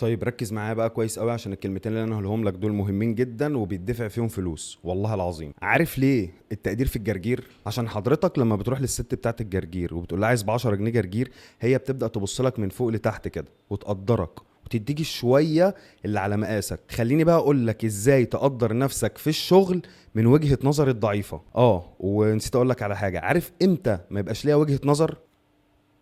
طيب ركز معايا بقى كويس قوي، عشان الكلمتين اللي انا هقولهم لك دول مهمين جدا وبيدفع فيهم فلوس والله العظيم. عارف ليه التقدير في الجرجير؟ عشان حضرتك لما بتروح للست بتاعت الجرجير وبتقول لها عايز ب 10 جنيه جرجير، هي بتبدا تبص لك من فوق لتحت كده وتقدرك وتديك شويه اللي على مقاسك. خليني بقى اقول لك ازاي تقدر نفسك في الشغل من وجهة نظر الضعيفة. ونسيت اقول لك على حاجة. عارف امتى ما يبقاش ليها وجهة نظر؟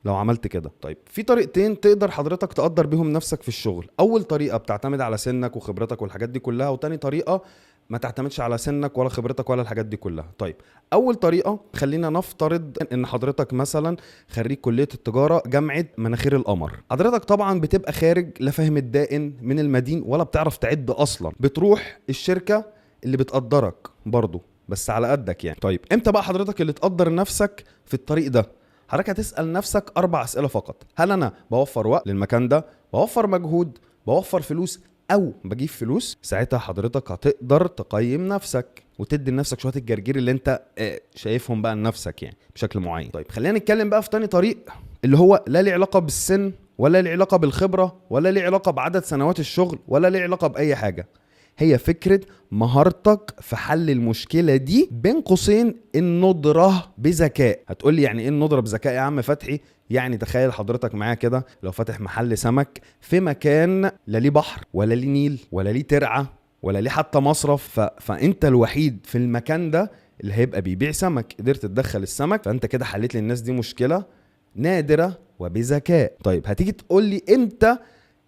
لو عملت كده. طيب في طريقتين تقدر حضرتك تقدر بيهم نفسك في الشغل. اول طريقة بتعتمد على سنك وخبرتك والحاجات دي كلها، وتاني طريقة ما تعتمدش على سنك ولا خبرتك ولا الحاجات دي كلها. طيب اول طريقة، خلينا نفترض ان حضرتك مثلا خريج كلية التجارة جامعة مناخير القمر. حضرتك طبعا بتبقى خارج لا فاهم الدائن من المدين ولا بتعرف تعد اصلا. بتروح الشركة اللي بتقدرك برضو بس على قدك يعني. طيب امتى بقى حضرتك اللي تقدر نفسك في الطريق ده؟ حضرتك هتسأل نفسك 4 أسئلة فقط. هل أنا بوفر وقت للمكان ده؟ بوفر مجهود؟ بوفر فلوس؟ أو بجيب فلوس؟ ساعتها حضرتك هتقدر تقيم نفسك وتدي لنفسك شوية الجرجير اللي انت شايفهم بقى لنفسك يعني بشكل معين. طيب خلينا نتكلم بقى في تاني طريق، اللي هو لا ليه علاقة بالسن ولا ليه علاقة بالخبرة ولا ليه علاقة بعدد سنوات الشغل ولا ليه علاقة بأي حاجة. هي فكرة مهارتك في حل المشكلة دي، بين قوسين الندرة بذكاء. هتقولي يعني ايه الندرة بذكاء يا عم فتحي؟ يعني تخيل حضرتك معايا كده لو فاتح محل سمك في مكان لا ليه بحر ولا ليه نيل ولا ليه ترعة ولا ليه حتى مصرف، فانت الوحيد في المكان ده اللي هيبقى بيبيع سمك. قدرت تدخل السمك، فانت كده حليت للناس دي مشكلة نادرة وبذكاء. طيب هتيجي تقولي امتى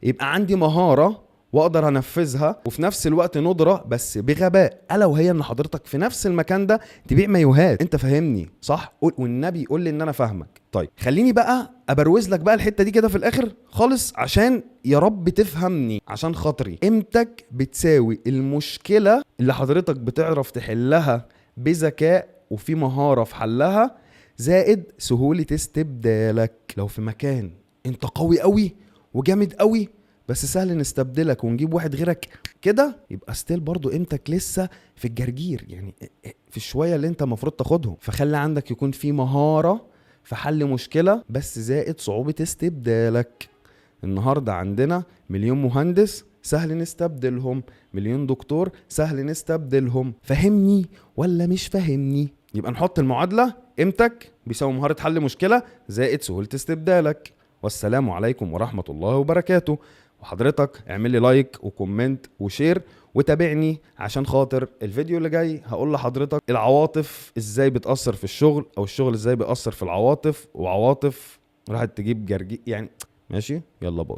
يبقى عندي مهارة واقدر انفذها وفي نفس الوقت ندرة بس بغباء؟ الا وهي ان حضرتك في نفس المكان ده تبيع مايوهات. انت فاهمني صح؟ قول والنبي قول لي ان انا فاهمك. طيب خليني بقى ابروز لك بقى الحتة دي كده في الاخر خالص، عشان يا رب تفهمني عشان خاطري. قيمتك بتساوي المشكلة اللي حضرتك بتعرف تحلها بذكاء وفي مهارة في حلها، زائد سهولة استبدالك. لو في مكان انت قوي قوي وجامد قوي بس سهل نستبدلك ونجيب واحد غيرك كده، يبقى ستيل برضو قيمتك لسه في الجرجير يعني، في الشوية اللي انت المفروض تاخدهم. فخلي عندك يكون في مهارة في حل مشكلة بس زائد صعوبة استبدالك. النهاردة عندنا مليون مهندس سهل نستبدلهم، مليون دكتور سهل نستبدلهم. فهمني ولا مش فهمني؟ يبقى نحط المعادلة: قيمتك بيساوي مهارة حل مشكلة زائد سهولة استبدالك. والسلام عليكم ورحمة الله وبركاته. وحضرتك اعمل لي لايك وكومنت وشير وتابعني، عشان خاطر الفيديو اللي جاي هقول لحضرتك العواطف ازاي بتأثر في الشغل، او الشغل ازاي بيأثر في العواطف، وعواطف راحت تجيب جرجي يعني. ماشي، يلا باي.